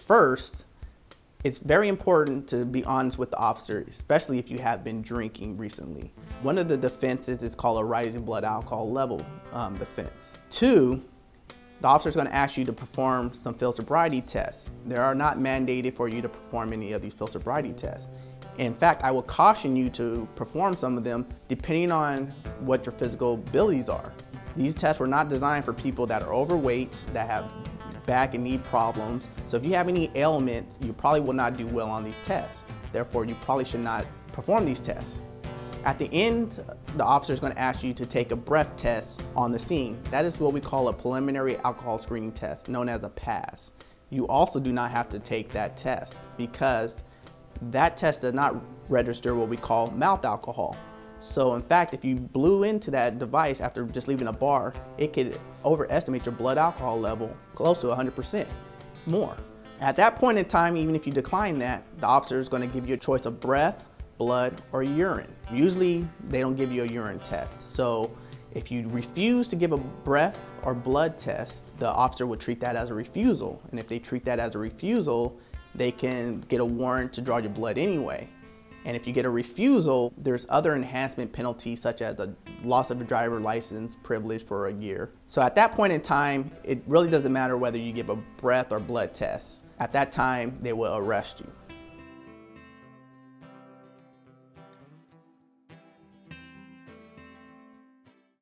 First, it's very important to be honest with the officer, especially if you have been drinking recently. One of the defenses is called a rising blood alcohol level defense. Two, the officer is going to ask you to perform some field sobriety tests. They are not mandated for you to perform any of these field sobriety tests. In fact, I will caution you to perform some of them depending on what your physical abilities are. These tests were not designed for people that are overweight, that have back and knee problems. So if you have any ailments, you probably will not do well on these tests. Therefore, you probably should not perform these tests. At the end, the officer is going to ask you to take a breath test on the scene. That is what we call a preliminary alcohol screening test, known as a PASS. You also do not have to take that test because that test does not register what we call mouth alcohol. So in fact, if you blew into that device after just leaving a bar, it could overestimate your blood alcohol level close to 100% more. At that point in time, even if you decline that, the officer is going to give you a choice of breath, blood, or urine. Usually they don't give you a urine test. So if you refuse to give a breath or blood test, the officer would treat that as a refusal. And if they treat that as a refusal, they can get a warrant to draw your blood anyway. And if you get a refusal, there's other enhancement penalties such as a loss of a driver license privilege for a year. So at that point in time, it really doesn't matter whether you give a breath or blood test. At that time, they will arrest you.